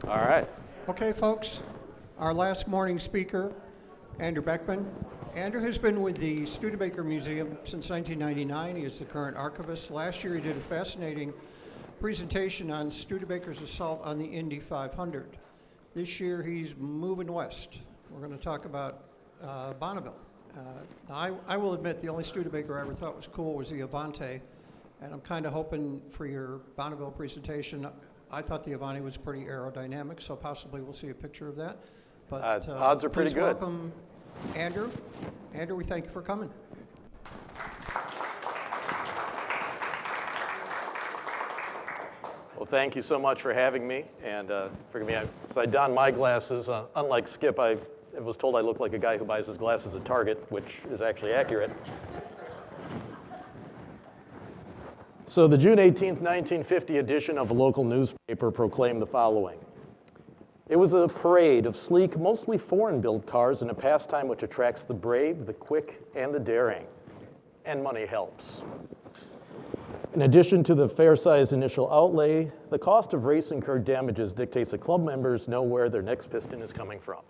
All right. Okay, folks, our last morning speaker, Andrew Beckman. Andrew has been with the Studebaker Museum since 1999. He is the current archivist. Last year he did a fascinating presentation on Studebaker's assault on the Indy 500. This year he's moving west. We're going to talk about Bonneville. Now I will admit the only Studebaker I ever thought was cool was the Avanti, and I'm kind of hoping for your Bonneville presentation. I thought the Avanti was pretty aerodynamic, so possibly we'll see a picture of that. But odds are pretty please good. Welcome Andrew. Andrew, we thank you for coming. Well, thank you so much for having me. And forgive me, so I donned my glasses. Unlike Skip, I was told I look like a guy who buys his glasses at Target, which is actually accurate. So the June 18th, 1950 edition of a local newspaper proclaimed the following. It was a parade of sleek, mostly foreign-built cars in a pastime which attracts the brave, the quick, and the daring. And money helps. In addition to the fair-sized initial outlay, the cost of race-incurred damages dictates that club members know where their next piston is coming from.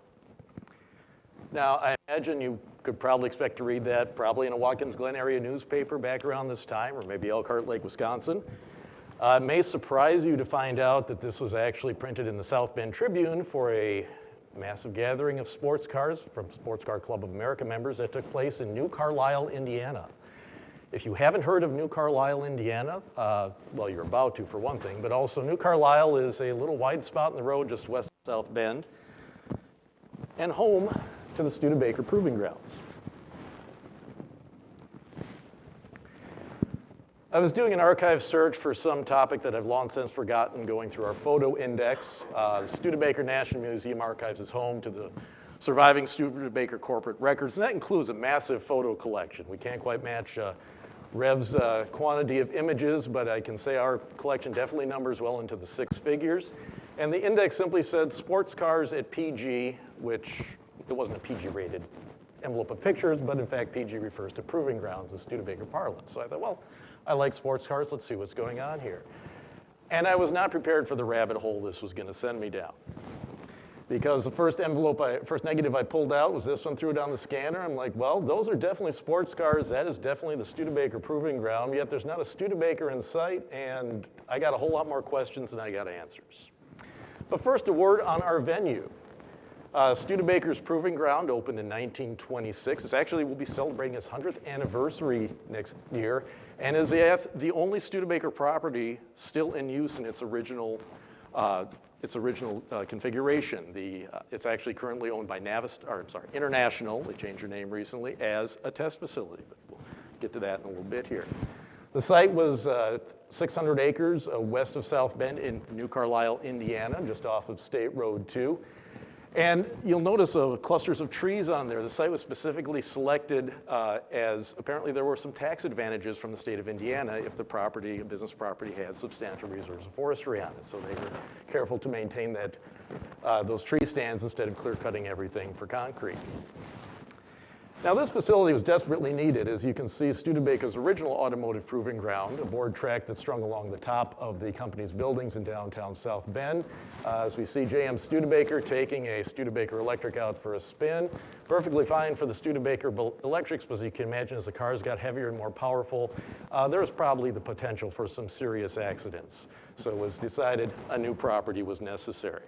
Now, I imagine you could probably expect to read that probably in a Watkins Glen area newspaper back around this time, or maybe Elkhart Lake, Wisconsin. It may surprise you to find out that this was actually printed in the South Bend Tribune for a massive gathering of sports cars from Sports Car Club of America members that took place in New Carlisle, Indiana. If you haven't heard of New Carlisle, Indiana, well, you're about to for one thing, but also New Carlisle is a little wide spot in the road just west of South Bend and home to the Studebaker Proving Grounds. I was doing an archive search for some topic that I've long since forgotten, going through our photo index. The Studebaker National Museum archives is home to the surviving Studebaker corporate records, and that includes a massive photo collection. We can't quite match Rev's quantity of images, but I can say our collection definitely numbers well into the six figures. And the index simply said sports cars at PG, which it wasn't a PG-rated envelope of pictures, but in fact, PG refers to proving grounds in Studebaker parlance. So I thought, well, I like sports cars, let's see what's going on here. And I was not prepared for the rabbit hole this was going to send me down. Because the first negative I pulled out was this one, threw it on the scanner. I'm like, well, those are definitely sports cars. That is definitely the Studebaker Proving Ground, yet there's not a Studebaker in sight, and I got a whole lot more questions than I got answers. But first, a word on our venue. Studebaker's Proving Ground opened in 1926. It actually will be celebrating its 100th anniversary next year, and is the only Studebaker property still in use in its original configuration. It's actually currently owned by International. They changed their name recently as a test facility, but we'll get to that in a little bit here. The site was 600 acres west of South Bend in New Carlisle, Indiana, just off of State Road 2. And you'll notice clusters of trees on there. The site was specifically selected as apparently there were some tax advantages from the state of Indiana if the property, a business property, had substantial reserves of forestry on it. So they were careful to maintain that those tree stands instead of clear cutting everything for concrete. Now, this facility was desperately needed. As you can see, Studebaker's original automotive proving ground, a board track that's strung along the top of the company's buildings in downtown South Bend. As we see JM Studebaker taking a Studebaker electric out for a spin. Perfectly fine for the Studebaker electrics, but as you can imagine, as the cars got heavier and more powerful, there was probably the potential for some serious accidents. So it was decided a new property was necessary.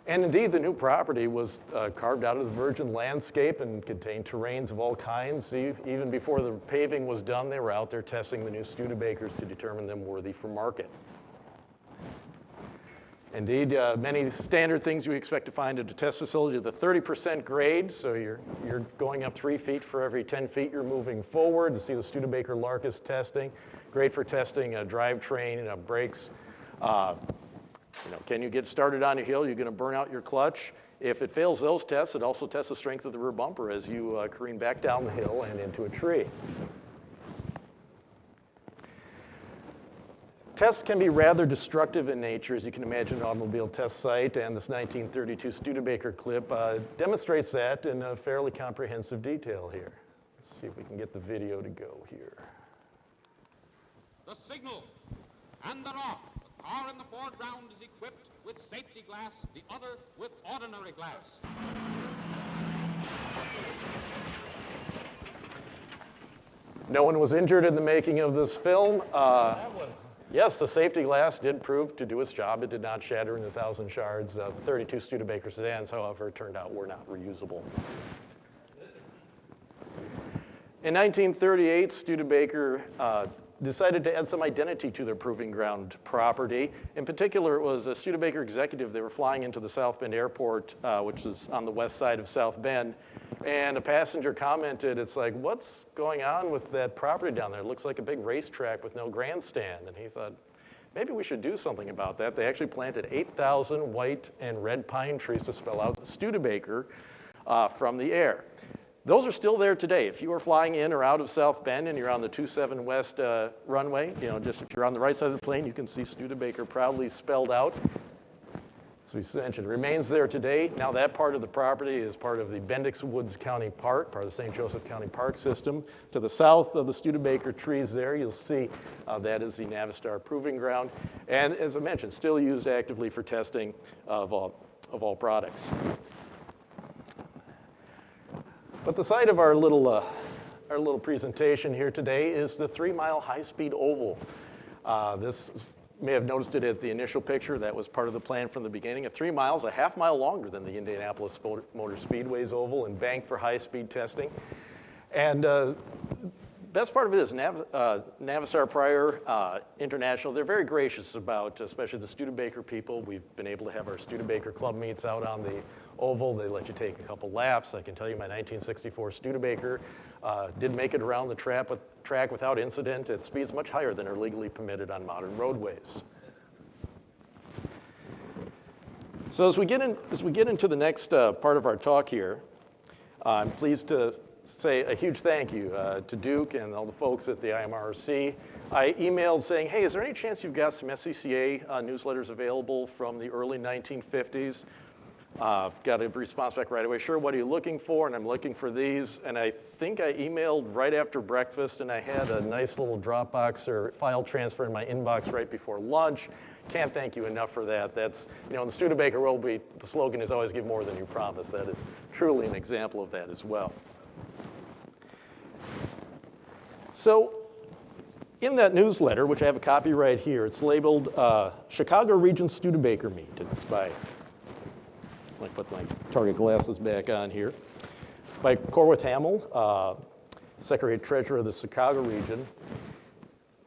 And indeed, the new property was carved out of the virgin landscape and contained terrains of all kinds. Even before the paving was done, they were out there testing the new Studebakers to determine them worthy for market. Indeed, many standard things you expect to find at a test facility, the 30% grade, so you're going up 3 feet for every 10 feet you're moving forward. To see the Studebaker Larkus testing, great for testing a drivetrain, brakes. Can you get started on a hill? You're going to burn out your clutch. If it fails those tests, it also tests the strength of the rear bumper as you careen back down the hill and into a tree. Tests can be rather destructive in nature, as you can imagine, an automobile test site, and this 1932 Studebaker clip demonstrates that in a fairly comprehensive detail here. Let's see if we can get the video to go here. The signal and the rock. car in the foreground is equipped with safety glass, the other with ordinary glass. No one was injured in the making of this film. Yes, the safety glass did prove to do its job. It did not shatter into 1,000 shards. 32 Studebaker sedans, however, it turned out were not reusable. In 1938, Studebaker decided to add some identity to their proving ground property. In particular, it was a Studebaker executive. They were flying into the South Bend Airport, which is on the west side of South Bend, and a passenger commented, it's like, what's going on with that property down there? It looks like a big racetrack with no grandstand. And he thought, maybe we should do something about that. They actually planted 8,000 white and red pine trees to spell out Studebaker from the air. Those are still there today. If you are flying in or out of South Bend and you're on the 27 West runway, just if you're on the right side of the plane, you can see Studebaker proudly spelled out. As we mentioned, it remains there today. Now that part of the property is part of the Bendix Woods County Park, part of the St. Joseph County Park System. To the south of the Studebaker trees there, you'll see that is the Navistar Proving Ground. And as I mentioned, still used actively for testing of all products. But the site of our little presentation here today is the 3-mile high-speed oval. This may have noticed it at the initial picture. That was part of the plan from the beginning. 3 miles, a half mile longer than the Indianapolis Motor Speedway's oval, and banked for high-speed testing. And best part of it is Navistar Prior International, they're very gracious about, especially the Studebaker people. We've been able to have our Studebaker Club meets out on the oval. They let you take a couple laps. I can tell you my 1964 Studebaker did make it around the track without incident at speeds much higher than are legally permitted on modern roadways. So as we get into the next part of our talk here, I'm pleased to say a huge thank you to Duke and all the folks at the IMRC. I emailed saying, hey, is there any chance you've got some SCCA newsletters available from the early 1950s? Got a response back right away. Sure, what are you looking for? And I'm looking for these. And I think I emailed right after breakfast, and I had a nice little Dropbox or file transfer in my inbox right before lunch. Can't thank you enough for that. That's, in the Studebaker world, the slogan is always give more than you promise. That is truly an example of that as well. So in that newsletter, which I have a copy right here, it's labeled Chicago Region Studebaker Meet. And it's by, I put my Target glasses back on here, by Corwith Hamill, Secretary Treasurer of the Chicago region.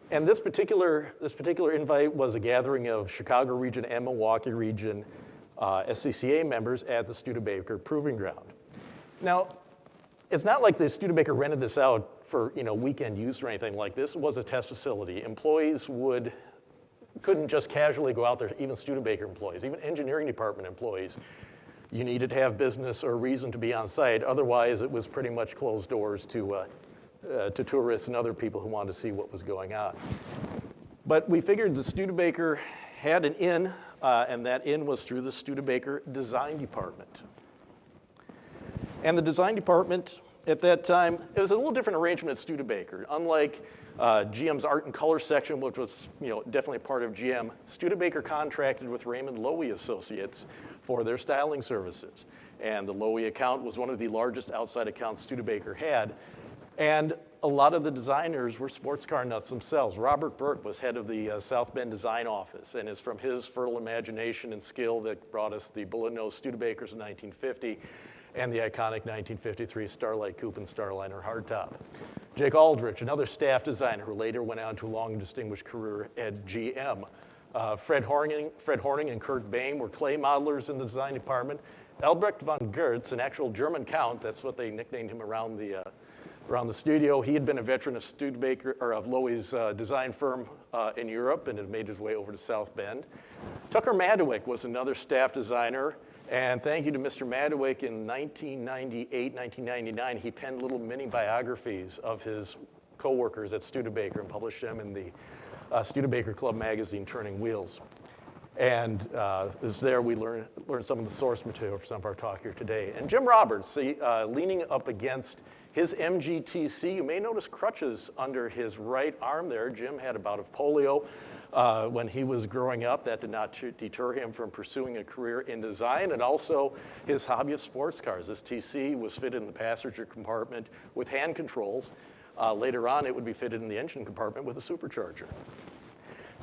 And this particular invite was a gathering of Chicago region and Milwaukee region SCCA members at the Studebaker Proving Ground. Now, it's not like the Studebaker rented this out for weekend use or anything like this. It was a test facility. Employees couldn't just casually go out there, even Studebaker employees, even engineering department employees. You needed to have business or reason to be on site. Otherwise, it was pretty much closed doors to tourists and other people who wanted to see what was going on. But we figured the Studebaker had an in, and that in was through the Studebaker Design Department. And the design department at that time, it was a little different arrangement at Studebaker. Unlike GM's art and color section, which was definitely part of GM, Studebaker contracted with Raymond Loewy Associates for their styling services. And the Loewy account was one of the largest outside accounts Studebaker had. And a lot of the designers were sports car nuts themselves. Robert Burke was head of the South Bend Design Office, and it's from his fertile imagination and skill that brought us the bullet-nosed Studebakers in 1950 and the iconic 1953 Starlight Coupe and Starliner hardtop. Jake Aldrich, another staff designer who later went on to a long and distinguished career at GM. Fred Horning and Kurt Bain were clay modelers in the design department. Albrecht von Goertz, an actual German count, that's what they nicknamed him around the studio. He had been a veteran of Studebaker, or of Loewy's design firm in Europe, and had made his way over to South Bend. Tucker Madawick was another staff designer, and thank you to Mr. Madawick. In 1998, 1999, he penned little mini biographies of his co-workers at Studebaker and published them in the Studebaker Club magazine, Turning Wheels. And is there we learn some of the source material for some of our talk here today. And Jim Roberts, leaning up against his MGTC, you may notice crutches under his right arm there. Jim had a bout of polio when he was growing up. That did not deter him from pursuing a career in design, and also his hobby of sports cars. This TC was fitted in the passenger compartment with hand controls. Later on, it would be fitted in the engine compartment with a supercharger.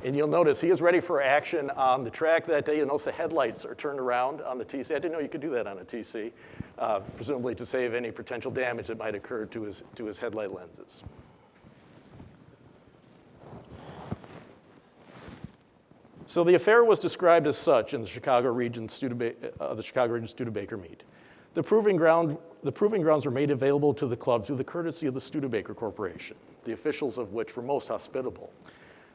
And you'll notice he is ready for action on the track that day. You'll notice the headlights are turned around on the TC. I didn't know you could do that on a TC, presumably to save any potential damage that might occur to his headlight lenses. So the affair was described as such in the Chicago region Studebaker meet. The proving grounds were made available to the club through the courtesy of the Studebaker Corporation, the officials of which were most hospitable.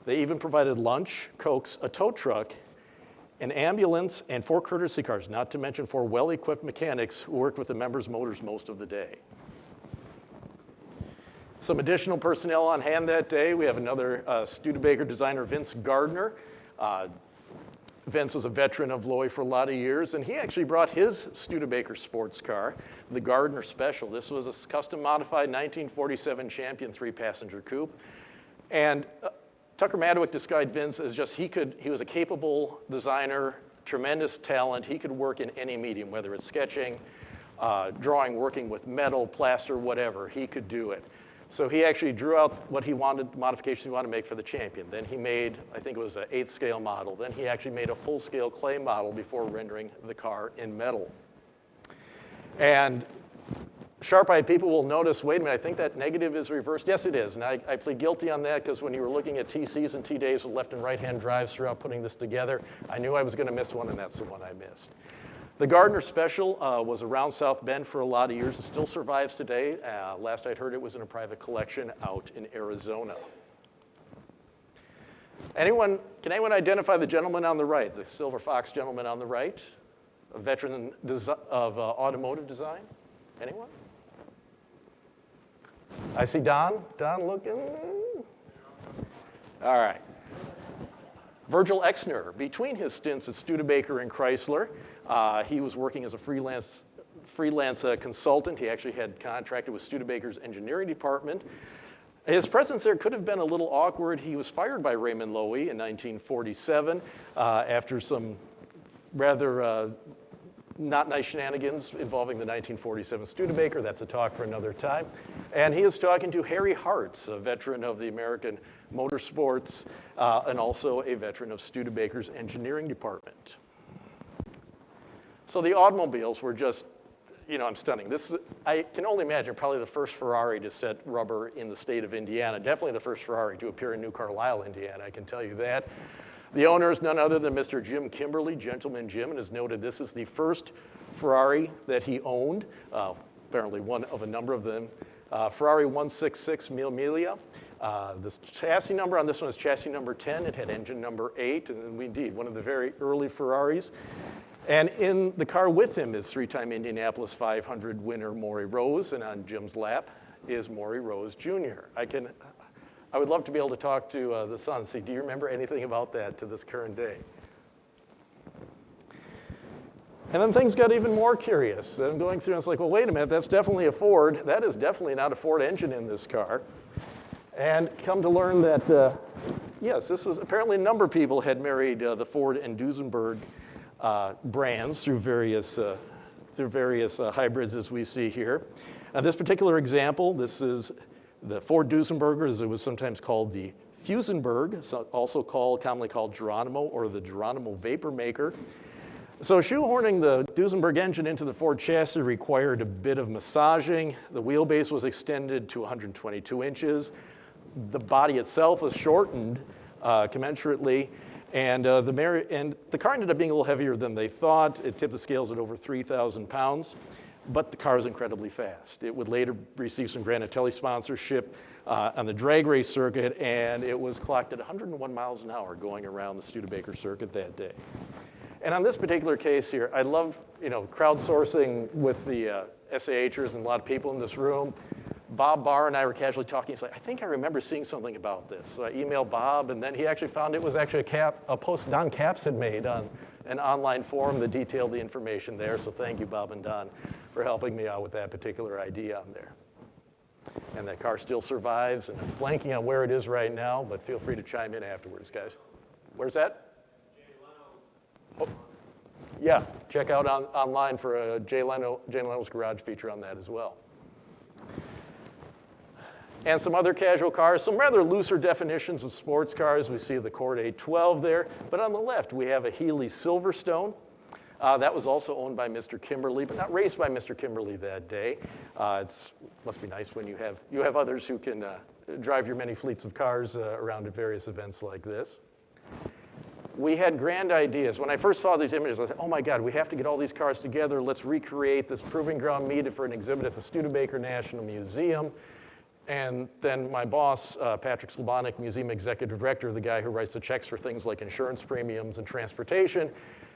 They even provided lunch, cokes, a tow truck, an ambulance, and 4 courtesy cars, not to mention 4 well-equipped mechanics who worked with the members' motors most of the day. Some additional personnel on hand that day. We have another Studebaker designer, Vince Gardner. Vince was a veteran of Loy for a lot of years, and he actually brought his Studebaker sports car, the Gardner Special. This was a custom-modified 1947 Champion 3-passenger coupe. And Tucker Manitowoc described Vince as just, he was a capable designer, tremendous talent. He could work in any medium, whether it's sketching, drawing, working with metal, plaster, whatever. He could do it. So he actually drew out what he wanted, the modifications he wanted to make for the Champion. Then he made, I think it was an 8th scale model. Then he actually made a full-scale clay model before rendering the car in metal. And sharp-eyed people will notice, wait a minute, I think that negative is reversed. Yes, it is, and I plead guilty on that because when you were looking at TCs and T-days with left and right-hand drives throughout putting this together, I knew I was going to miss one, and that's the one I missed. The Gardner Special was around South Bend for a lot of years. It still survives today. Last I'd heard, it was in a private collection out in Arizona. Can anyone identify the gentleman on the right, the Silver Fox gentleman on the right, a veteran of automotive design? Anyone? I see Don. Don looking. All right. Virgil Exner, between his stints at Studebaker and Chrysler, he was working as a freelance consultant. He actually had contracted with Studebaker's engineering department. His presence there could have been a little awkward. He was fired by Raymond Loewy in 1947 after some rather not nice shenanigans involving the 1947 Studebaker. That's a talk for another time. And he is talking to Harry Hartz, a veteran of the American motorsports and also a veteran of Studebaker's engineering department. So the automobiles were just, I'm stunning. This is, I can only imagine, probably the first Ferrari to set rubber in the state of Indiana. Definitely the first Ferrari to appear in New Carlisle, Indiana, I can tell you that. The owner is none other than Mr. Jim Kimberly, Gentleman Jim, and has noted this is the first Ferrari that he owned, apparently one of a number of them. Ferrari 166 Mille Miglia. This chassis number on this one is chassis number 10. It had engine number 8, and indeed, one of the very early Ferraris. And in the car with him is 3-time Indianapolis 500 winner Maury Rose, and on Jim's lap is Maury Rose Jr. I would love to be able to talk to the son and say, do you remember anything about that to this current day? And then things got even more curious. I'm going through and it's like, well, wait a minute, that's definitely a Ford. That is definitely not a Ford engine in this car. And come to learn that, yes, this was apparently a number of people had married the Ford and Duesenberg brands through various hybrids as we see here. This particular example, this is the Ford Duesenberger, as it was sometimes called the Fusenberg, also commonly called Geronimo or the Geronimo Vapor Maker. So shoehorning the Duesenberg engine into the Ford chassis required a bit of massaging. The wheelbase was extended to 122 inches. The body itself was shortened commensurately. And the car ended up being a little heavier than they thought. It tipped the scales at over 3,000 pounds, but the car is incredibly fast. It would later receive some Granatelli sponsorship on the drag race circuit, and it was clocked at 101 miles an hour going around the Studebaker circuit that day. And on this particular case here, I love, crowdsourcing with the SAHers and a lot of people in this room. Bob Barr and I were casually talking. He's like, I think I remember seeing something about this. So I emailed Bob, and then he actually found it was actually a post Don Capps had made on an online forum that detailed the information there. So thank you, Bob and Don, for helping me out with that particular idea on there. And that car still survives, and I'm blanking on where it is right now, but feel free to chime in afterwards, guys. Where's that? Oh, yeah, check out online for a Jay Leno's Garage feature on that as well. And some other casual cars, some rather looser definitions of sports cars. We see the Cord A12 there, but on the left we have a Healy Silverstone. That was also owned by Mr. Kimberly, but not raced by Mr. Kimberly that day. It must be nice when you have others who can drive your many fleets of cars around at various events like this. We had grand ideas. When I first saw these images, I thought, oh my God, we have to get all these cars together. Let's recreate this proving ground meet for an exhibit at the Studebaker National Museum. And then my boss, Patrick Slabonic, Museum Executive Director, the guy who writes the checks for things like insurance premiums and transportation,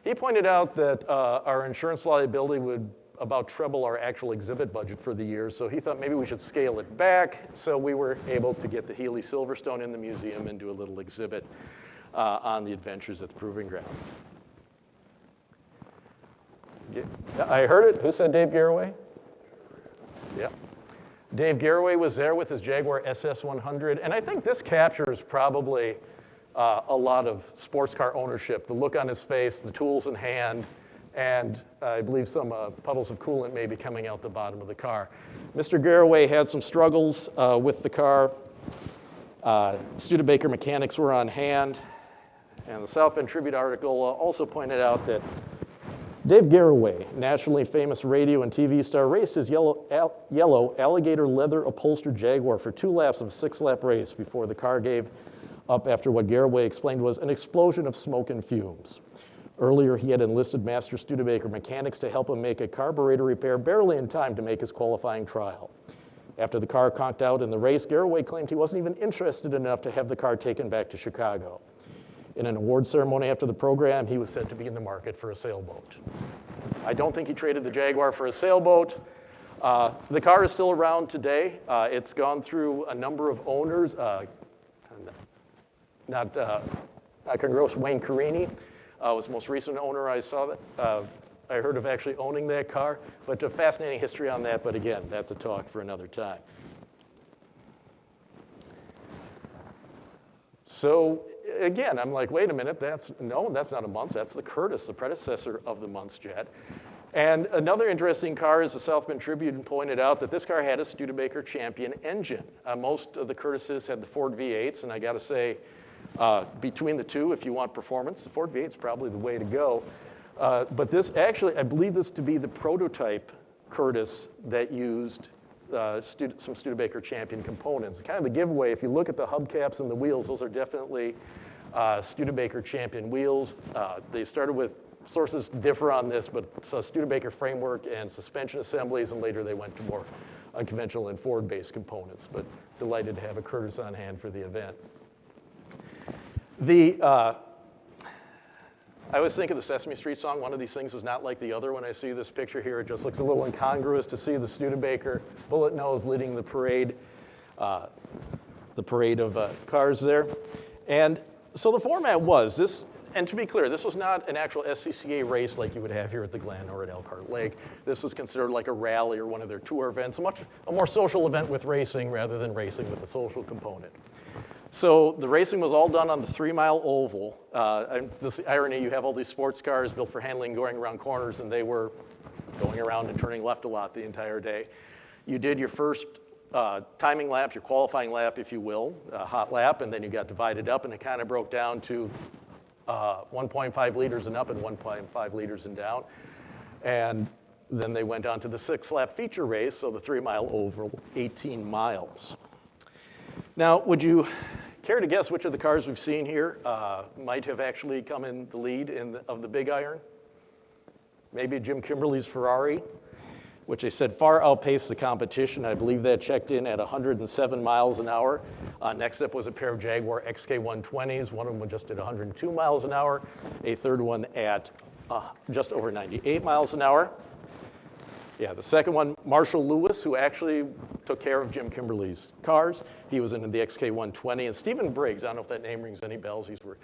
he pointed out that our insurance liability would about treble our actual exhibit budget for the year, so he thought maybe we should scale it back. So we were able to get the Healy Silverstone in the museum and do a little exhibit on the adventures at the Proving Ground. Yeah, I heard it. Who said Dave Garraway? Yeah. Dave Garraway was there with his Jaguar SS100, and I think this captures probably a lot of sports car ownership, the look on his face, the tools in hand, and I believe some puddles of coolant may be coming out the bottom of the car. Mr. Garraway had some struggles with the car. Studebaker mechanics were on hand, and the South Bend Tribute article also pointed out that Dave Garraway, nationally famous radio and TV star, raced his yellow alligator leather upholstered Jaguar for 2 laps of a 6-lap race before the car gave up after what Garraway explained was an explosion of smoke and fumes. Earlier, he had enlisted Master Studebaker mechanics to help him make a carburetor repair barely in time to make his qualifying trial. After the car conked out in the race, Garraway claimed he wasn't even interested enough to have the car taken back to Chicago. In an award ceremony after the program, he was said to be in the market for a sailboat. I don't think he traded the Jaguar for a sailboat. The car is still around today. It's gone through a number of owners. Not congruous, Wayne Carini was the most recent owner I saw that. I heard of actually owning that car, but a fascinating history on that, but again, that's a talk for another time. So again, I'm like, wait a minute, that's not a Muntz, that's the Curtiss, the predecessor of the Muntz jet. And another interesting car is the South Bend Tribune pointed out that this car had a Studebaker Champion engine. Most of the Curtisses had the Ford V8s, and I gotta say, between the two, if you want performance, the Ford V8 is probably the way to go. But this actually, I believe this to be the prototype Curtiss that used some Studebaker Champion components. Kind of the giveaway, if you look at the hubcaps and the wheels, those are definitely Studebaker Champion wheels. They started with, sources differ on this, but Studebaker framework and suspension assemblies, and later they went to more unconventional and Ford-based components, but delighted to have a Curtiss on hand for the event. I always think of the Sesame Street song, one of these things is not like the other. When I see this picture here, it just looks a little incongruous to see the Studebaker bullet nose leading the parade of cars there. And so the format was this, and to be clear, this was not an actual SCCA race like you would have here at the Glen or at Elkhart Lake. This was considered like a rally or one of their tour events, a more social event with racing rather than racing with a social component. So the racing was all done on the 3-mile oval. And this is the irony, you have all these sports cars built for handling going around corners, and they were going around and turning left a lot the entire day. You did your first timing lap, your qualifying lap, if you will, a hot lap, and then you got divided up, and it kind of broke down to 1.5 liters and up and 1.5 liters and down. And then they went on to the 6-lap feature race, so the 3-mile oval, 18 miles. Now, would you care to guess which of the cars we've seen here might have actually come in the lead of the Big Iron? Maybe Jim Kimberly's Ferrari, which they said far outpaced the competition. I believe that checked in at 107 miles an hour. Next up was a pair of Jaguar XK120s. One of them was just at 102 miles an hour. A third one at just over 98 miles an hour. Yeah, the second one, Marshall Lewis, who actually took care of Jim Kimberly's cars. He was in the XK120. And Stephen Briggs, I don't know if that name rings any bells. These were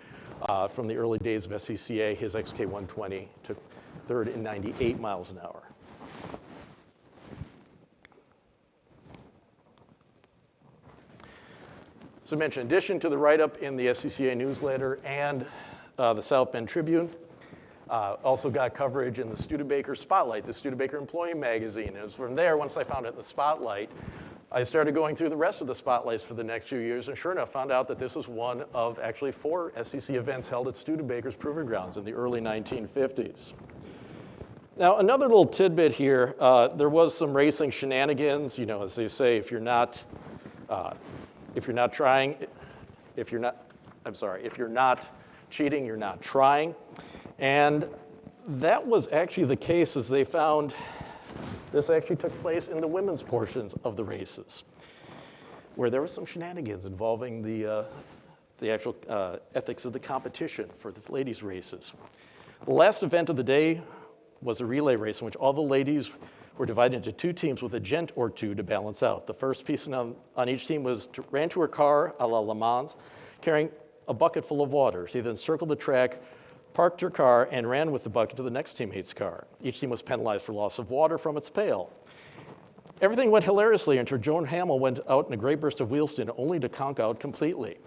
from the early days of SCCA. His XK120 took third in 98 miles an hour. So I mentioned, in addition to the write-up in the SCCA newsletter and the South Bend Tribune, also got coverage in the Studebaker Spotlight, the Studebaker Employee Magazine. And it was from there, once I found it in the Spotlight, I started going through the rest of the Spotlights for the next few years, and sure enough, found out that this was one of actually 4 SCC events held at Studebaker's Proving Grounds in the early 1950s. Now, another little tidbit here, there was some racing shenanigans. You know, as they say, if you're not cheating, you're not trying. And that was actually the case, as they found this actually took place in the women's portions of the races, where there was some shenanigans involving the actual ethics of the competition for the ladies' races. The last event of the day was a relay race in which all the ladies were divided into 2 teams with a gent or 2 to balance out. The first person on each team ran to her car, a la Le Mans, carrying a bucket full of water. She then circled the track, parked her car, and ran with the bucket to the next teammate's car. Each team was penalized for loss of water from its pail. Everything went hilariously until Joan Hamill went out in a great burst of wheelspin, only to conk out completely.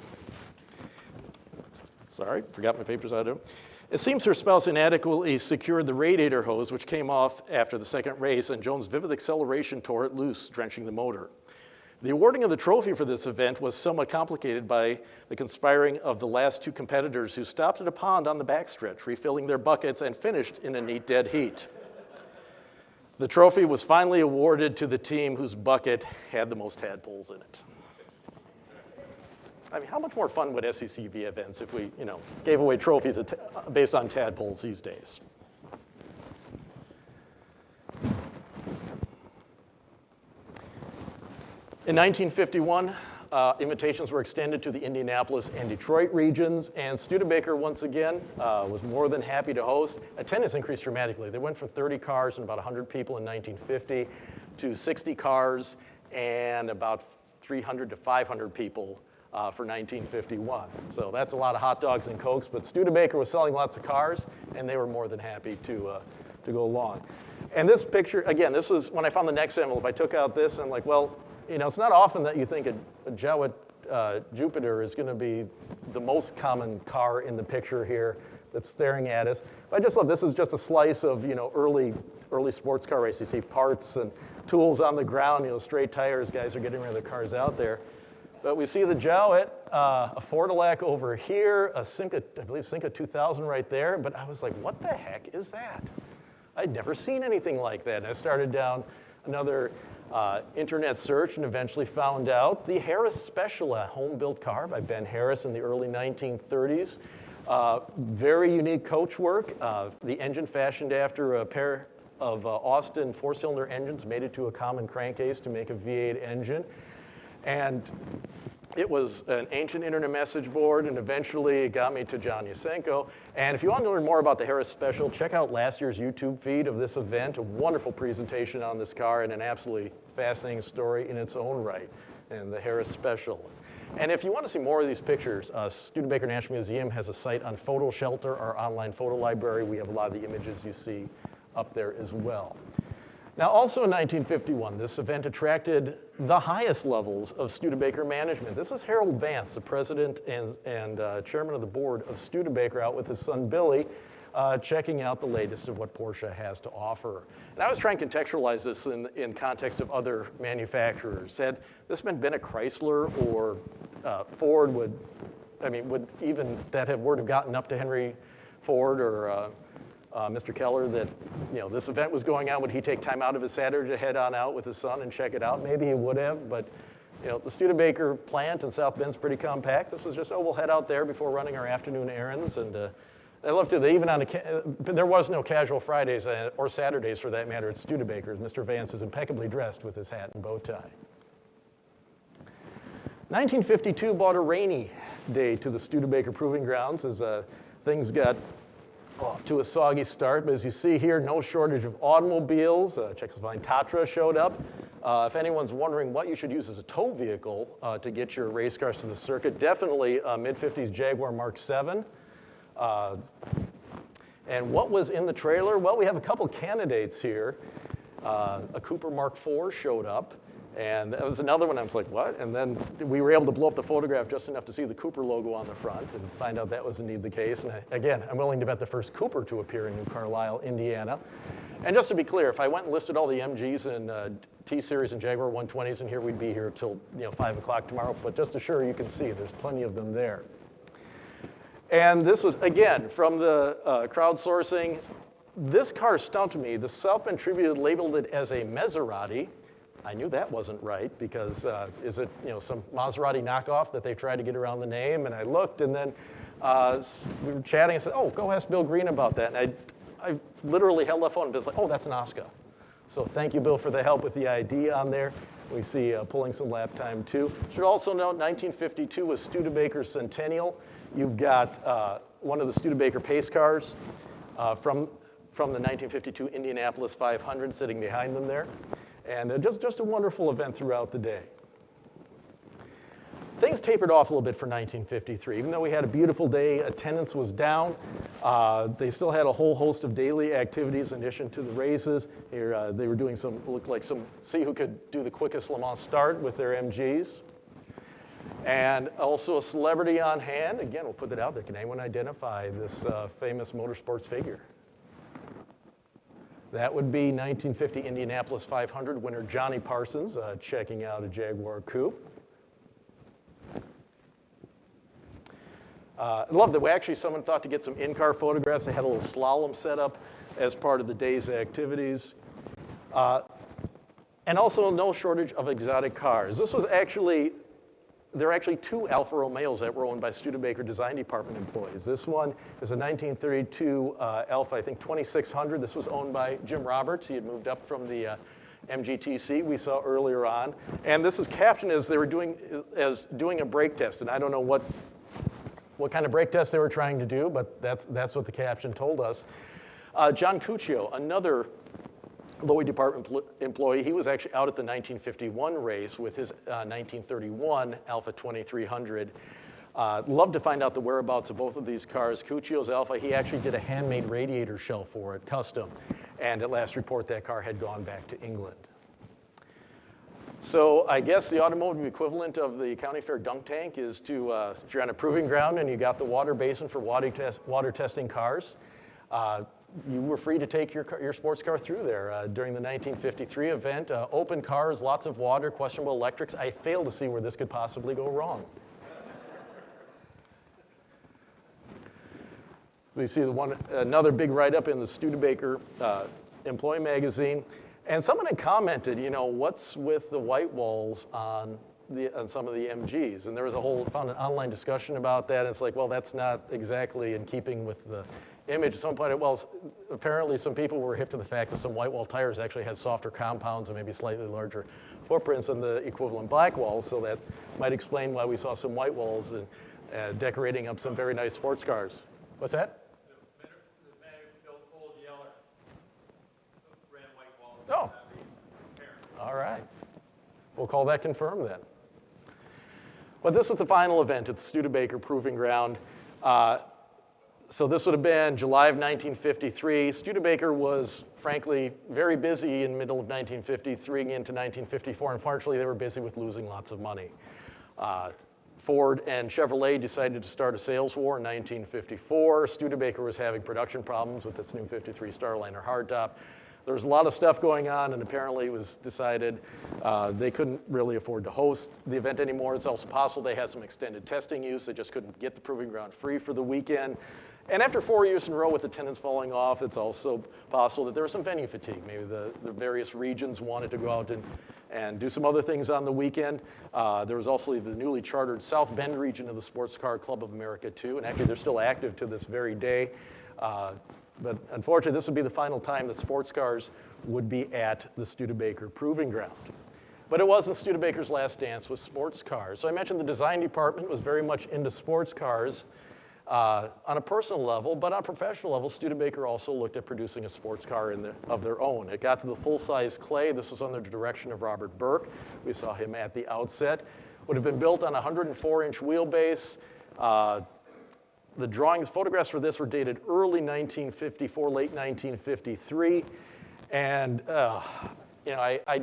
Sorry, forgot my papers out of it. It seems her spouse inadequately secured the radiator hose, which came off after the second race, and Joan's vivid acceleration tore it loose, drenching the motor. The awarding of the trophy for this event was somewhat complicated by the conspiring of the last 2 competitors who stopped at a pond on the backstretch, refilling their buckets, and finished in a neat dead heat. The trophy was finally awarded to the team whose bucket had the most tadpoles in it. I mean, how much more fun would SCC be events if we, gave away trophies based on tadpoles these days? In 1951, invitations were extended to the Indianapolis and Detroit regions, and Studebaker, once again, was more than happy to host. Attendance increased dramatically. They went from 30 cars and about 100 people in 1950 to 60 cars and about 300 to 500 people for 1951. So that's a lot of hot dogs and Cokes, but Studebaker was selling lots of cars, and they were more than happy to go along. And this picture, again, this is when I found the next envelope. I took out this, and I'm like, well, it's not often that you think a Jowett Jupiter is going to be the most common car in the picture here that's staring at us. But I just love, this is just a slice of, early sports car race. You see parts and tools on the ground, straight tires, guys are getting rid of their cars out there. But we see the Jowett, a Fordalac over here, a Simca, I believe Simca 2000 right there. But I was like, what the heck is that? I'd never seen anything like that. And I started down another internet search and eventually found out the Harris Special, a home-built car by Ben Harris in the early 1930s. Very unique coachwork. The engine fashioned after a pair of Austin 4-cylinder engines made it to a common crankcase to make a V8 engine. And it was an ancient internet message board, and eventually it got me to John Yusenko. And if you want to learn more about the Harris Special, check out last year's YouTube feed of this event. A wonderful presentation on this car and an absolutely fascinating story in its own right, and the Harris Special. And if you want to see more of these pictures, Studebaker National Museum has a site on Photo Shelter, our online photo library. We have a lot of the images you see up there as well. Now, also in 1951, this event attracted the highest levels of Studebaker management. This is Harold Vance, the president and chairman of the board of Studebaker, out with his son Billy, checking out the latest of what Porsche has to offer. And I was trying to contextualize this in context of other manufacturers. Had this been a Chrysler or Ford, would even that have word have gotten up to Henry Ford or Mr. Keller that this event was going on? Would he take time out of his Saturday to head on out with his son and check it out? Maybe he would have, but the Studebaker plant in South Bend's pretty compact. This was just, we'll head out there before running our afternoon errands. And I love to, they even there was no casual Fridays or Saturdays for that matter at Studebaker's. Mr. Vance is impeccably dressed with his hat and bow tie. 1952 brought a rainy day to the Studebaker Proving Grounds as things got off to a soggy start, but as you see here, no shortage of automobiles. Czechoslovakian Tatra showed up. If anyone's wondering what you should use as a tow vehicle to get your race cars to the circuit, definitely a mid-50s Jaguar Mark 7. And what was in the trailer? Well, we have a couple candidates here. A Cooper Mark IV showed up, And that was another one. I was like, what? And then we were able to blow up the photograph just enough to see the Cooper logo on the front and find out that was indeed the case. And again, I'm willing to bet the first Cooper to appear in New Carlisle, Indiana. And just to be clear, if I went and listed all the MGs and T-Series and Jaguar 120s in here, we'd be here till 5 o'clock tomorrow. But just to assure you can see, there's plenty of them there. And this was, again, from the crowdsourcing. This car stumped me. The South Bend Tribune labeled it as a Maserati. I knew that wasn't right because is it some Maserati knockoff that they tried to get around the name? And I looked, and then we were chatting and said, oh, go ask Bill Green about that. And I literally held the phone and Bill's like, oh, that's an Oscar. So thank you, Bill, for the help with the ID on there. We see pulling some lap time, too. Should also note 1952 was Studebaker's centennial. You've got one of the Studebaker pace cars from the 1952 Indianapolis 500 sitting behind them there. And just a wonderful event throughout the day. Things tapered off a little bit for 1953. Even though we had a beautiful day, attendance was down. They still had a whole host of daily activities in addition to the races. Here, they were doing see who could do the quickest Le Mans start with their MGs. And also a celebrity on hand. Again, we'll put that out there. Can anyone identify this famous motorsports figure? That would be 1950 Indianapolis 500 winner Johnny Parsons checking out a Jaguar coupe. I love that someone thought to get some in-car photographs. They had a little slalom set up as part of the day's activities. And also no shortage of exotic cars. There are actually two Alfa Romeos that were owned by Studebaker Design Department employees. This one is a 1932 Alfa, I think 2600. This was owned by Jim Roberts. He had moved up from the MGTC we saw earlier on. And this is captioned as they were doing a brake test. And I don't know what kind of brake test they were trying to do, but that's what the caption told us. John Cuccio, another Lloyd Department employee, he was actually out at the 1951 race with his 1931 Alfa 2300. Love to find out the whereabouts of both of these cars. Cuccio's Alfa, he actually did a handmade radiator shell for it, custom. And at last report, that car had gone back to England. So I guess the automotive equivalent of the county fair dunk tank is to, if you're on a proving ground and you got the water basin for water testing cars, you were free to take your sports car through there during the 1953 event. Open cars, lots of water, questionable electrics. I fail to see where this could possibly go wrong. We see another big write-up in the Studebaker Employee magazine. And someone had commented, what's with the white walls on some of the MGs? And there was found an online discussion about that. And it's like, well, that's not exactly in keeping with the image. Someone pointed out, apparently some people were hip to the fact that some white wall tires actually had softer compounds and maybe slightly larger footprints than the equivalent black walls. So that might explain why we saw some white walls and decorating up some very nice sports cars. What's that? Oh, all right. We'll call that confirmed then. But this is the final event at the Studebaker Proving Ground. So this would have been July of 1953. Studebaker was, frankly, very busy in the middle of 1953 into 1954. Unfortunately, they were busy with losing lots of money. Ford and Chevrolet decided to start a sales war in 1954. Studebaker was having production problems with its new 53 Starliner hardtop. There was a lot of stuff going on, and apparently it was decided they couldn't really afford to host the event anymore. It's also possible they had some extended testing use. They just couldn't get the proving ground free for the weekend. And after 4 years in a row with attendance falling off, it's also possible that there was some venue fatigue. Maybe the various regions wanted to go out and do some other things on the weekend. There was also the newly chartered South Bend region of the Sports Car Club of America, too. And actually, they're still active to this very day. But unfortunately, this would be the final time that sports cars would be at the Studebaker Proving Ground. But it wasn't Studebaker's last dance with sports cars. So I mentioned the design department was very much into sports cars on a personal level, but on a professional level, Studebaker also looked at producing a sports car of their own. It got to the full-size clay. This was under the direction of Robert Burke. We saw him at the outset. Would have been built on a 104-inch wheelbase. The photographs for this were dated early 1954, late 1953. And, I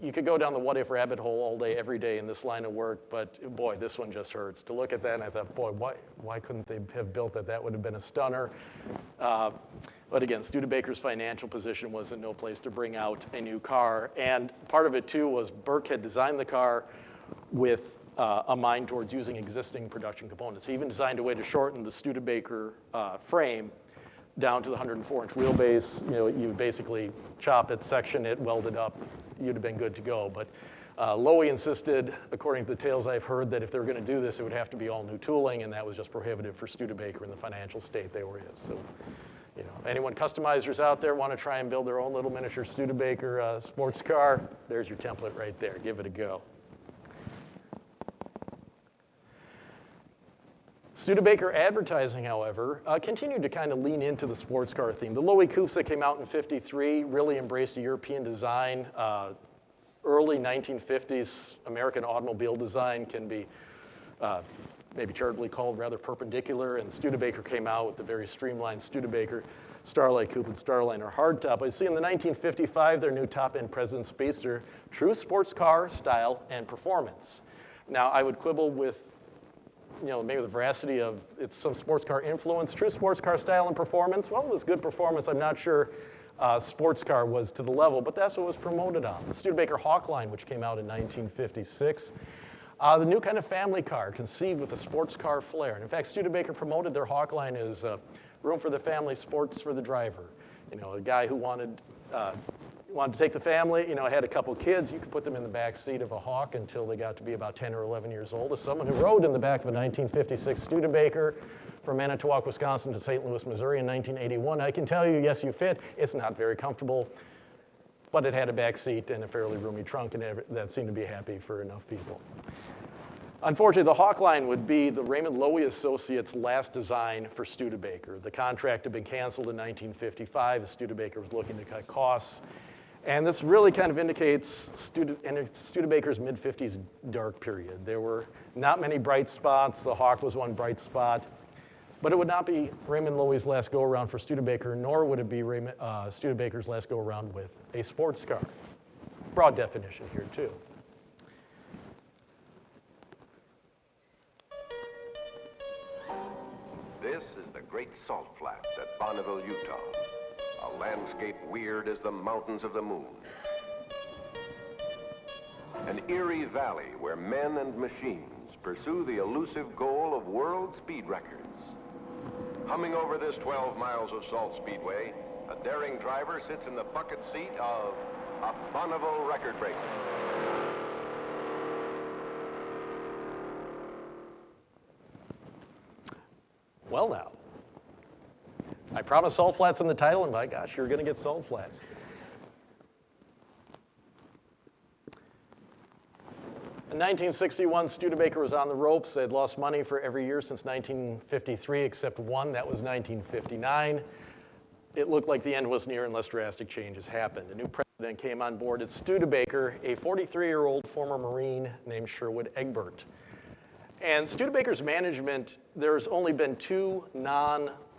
you could go down the what if rabbit hole all day, every day in this line of work, but boy, this one just hurts. To look at that, and I thought, boy, why couldn't they have built that? That would have been a stunner. But again, Studebaker's financial position was in no place to bring out a new car. And part of it, too, was Burke had designed the car with a mind towards using existing production components. He even designed a way to shorten the Studebaker frame down to the 104-inch wheelbase. You know, you basically chop it, section it, weld it up. You'd have been good to go. But Lowy insisted, according to the tales I've heard, that if they were going to do this, it would have to be all new tooling, and that was just prohibitive for Studebaker in the financial state they were in. So, you know, anyone customizers out there want to try and build their own little miniature Studebaker sports car, there's your template right there. Give it a go. Studebaker advertising, however, continued to kind of lean into the sports car theme. The Lowy coupes that came out in '53 really embraced a European design. Early 1950s American automobile design can be maybe charitably called rather perpendicular, and Studebaker came out with the very streamlined Studebaker Starlight Coupe and Starliner hardtop. I see in the 1955 their new top-end President Speedster, true sports car style and performance. Now, I would quibble with, you know, maybe the veracity of it's some sports car influence. True sports car style and performance, well, it was good performance. I'm not sure sports car was to the level, but that's what was promoted on. The Studebaker Hawkline, which came out in 1956. The new kind of family car, conceived with a sports car flair. And in fact, Studebaker promoted their Hawkline as room for the family, sports for the driver. You know, a guy who wanted to take the family, you know, had a couple kids, you could put them in the back seat of a Hawk until they got to be about 10 or 11 years old. As someone who rode in the back of a 1956 Studebaker from Manitowoc, Wisconsin to St. Louis, Missouri in 1981, I can tell you, yes, you fit. It's not very comfortable, but it had a back seat and a fairly roomy trunk, and that seemed to be happy for enough people. Unfortunately, the Hawkline would be the Raymond Lowy Associates' last design for Studebaker. The contract had been canceled in 1955. Studebaker was looking to cut costs. And this really kind of indicates Studebaker's mid-50s dark period. There were not many bright spots. The Hawk was one bright spot. But it would not be Raymond Lowy's last go-around for Studebaker, nor would it be Studebaker's last go-around with a sports car. Broad definition here, too. This is the Great Salt Flats at Bonneville, Utah. A landscape weird as the mountains of the moon. An eerie valley where men and machines pursue the elusive goal of world speed records. Humming over this 12 miles of salt speedway, a daring driver sits in the bucket seat of a Bonneville record breaker. Well now, I promised Salt Flats in the title, and my gosh, you're going to get Salt Flats. In 1961, Studebaker was on the ropes. They'd lost money for every year since 1953 except one. That was 1959. It looked like the end was near unless drastic changes happened. A new president came on board at Studebaker, a 43-year-old former Marine named Sherwood Egbert. And Studebaker's management, there's only been two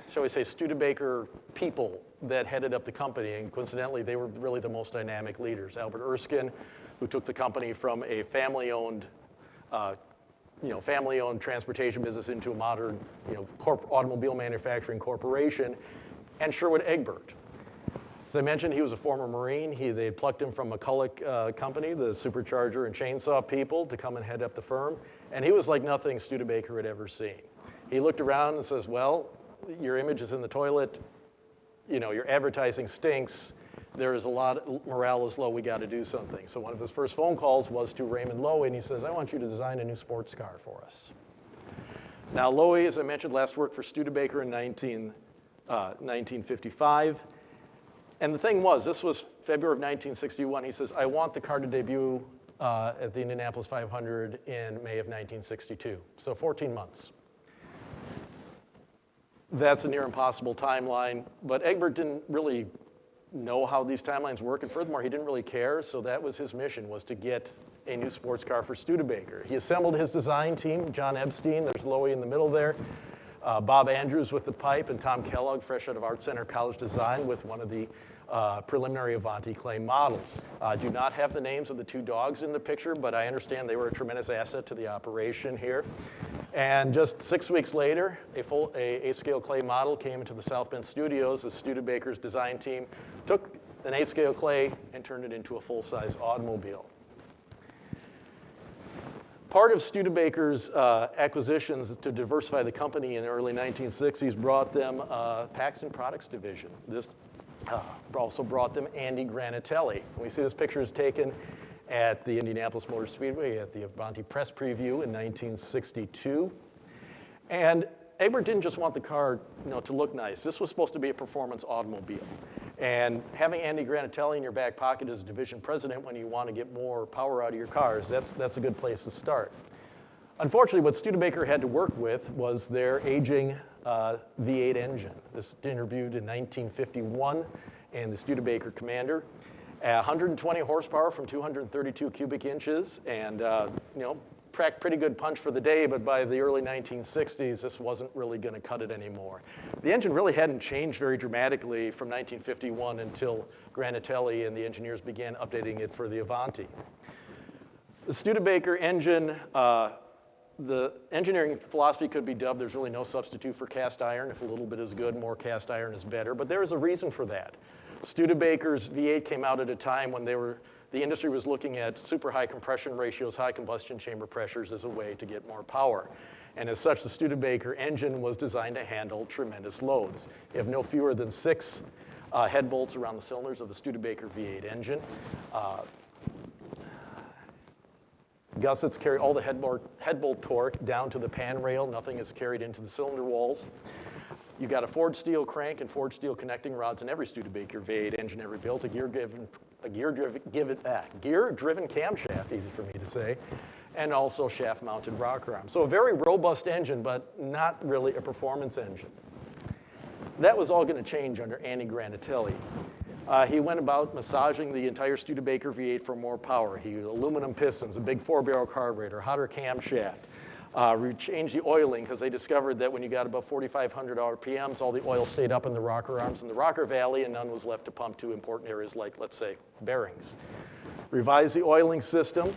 shall we say, Studebaker people that headed up the company, and coincidentally, they were really the most dynamic leaders. Albert Erskine, who took the company from a family-owned transportation business into a modern, automobile manufacturing corporation, and Sherwood Egbert. As I mentioned, he was a former Marine. They had plucked him from McCulloch company, the supercharger and chainsaw people, to come and head up the firm. And he was like nothing Studebaker had ever seen. He looked around and says, well, your image is in the toilet. You know, your advertising stinks. There is a lot, morale is low, we got to do something. So one of his first phone calls was to Raymond Lowy, and he says, I want you to design a new sports car for us. Now, Lowy, as I mentioned, last worked for Studebaker in 1955. And the thing was, this was February of 1961. He says, I want the car to debut at the Indianapolis 500 in May of 1962. So 14 months. That's a near impossible timeline. But Egbert didn't really know how these timelines work. And furthermore, he didn't really care. So that was his mission, was to get a new sports car for Studebaker. He assembled his design team, John Epstein. There's Lowy in the middle there. Bob Andrews with the pipe, and Tom Kellogg, fresh out of Art Center College Design, with one of the preliminary Avanti clay models. I do not have the names of the two dogs in the picture, but I understand they were a tremendous asset to the operation here. And just 6 weeks later, a full A-scale clay model came into the South Bend studios as Studebaker's design team took an A-scale clay and turned it into a full-size automobile. Part of Studebaker's acquisitions to diversify the company in the early 1960s brought them Paxton Products Division. This also brought them Andy Granatelli. We see this picture is taken at the Indianapolis Motor Speedway at the Avanti press preview in 1962. And Egbert didn't just want the car, to look nice. This was supposed to be a performance automobile. And having Andy Granatelli in your back pocket as division president when you want to get more power out of your cars, that's a good place to start. Unfortunately, what Studebaker had to work with was their aging V8 engine. This was interviewed in 1951 in the Studebaker Commander. 120 horsepower from 232 cubic inches, and packed pretty good punch for the day, but by the early 1960s, this wasn't really going to cut it anymore. The engine really hadn't changed very dramatically from 1951 until Granatelli and the engineers began updating it for the Avanti. The Studebaker engine, the engineering philosophy could be dubbed, there's really no substitute for cast iron. If a little bit is good, more cast iron is better, but there is a reason for that. Studebaker's V8 came out at a time when the industry was looking at super high compression ratios, high combustion chamber pressures as a way to get more power. And as such, the Studebaker engine was designed to handle tremendous loads. You have no fewer than 6 head bolts around the cylinders of the Studebaker V8 engine. Gussets carry all the head bolt torque down to the pan rail. Nothing is carried into the cylinder walls. You've got a forged steel crank and forged steel connecting rods in every Studebaker V8 engine ever built, a gear-driven camshaft, easy for me to say, and also shaft-mounted rocker arms. So a very robust engine, but not really a performance engine. That was all going to change under Andy Granatelli. He went about massaging the entire Studebaker V8 for more power. He used aluminum pistons, a big 4-barrel carburetor, hotter camshaft. We changed the oiling because they discovered that when you got above 4,500 RPMs, all the oil stayed up in the rocker arms and the rocker valley, and none was left to pump to important areas like, let's say, bearings. Revised the oiling system.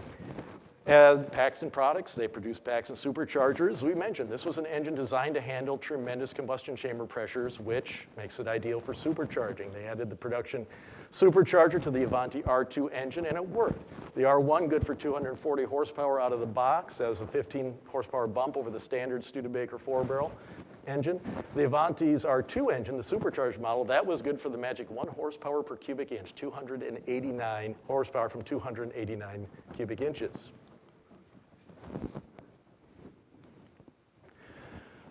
Paxton Products, they produced Paxton superchargers. We mentioned this was an engine designed to handle tremendous combustion chamber pressures, which makes it ideal for supercharging. They added the production supercharger to the Avanti R2 engine, and it worked. The R1, good for 240 horsepower out of the box, has a 15 horsepower bump over the standard Studebaker 4-barrel engine. The Avanti's R2 engine, the supercharged model, that was good for the magic 1 horsepower per cubic inch, 289 horsepower from 289 cubic inches.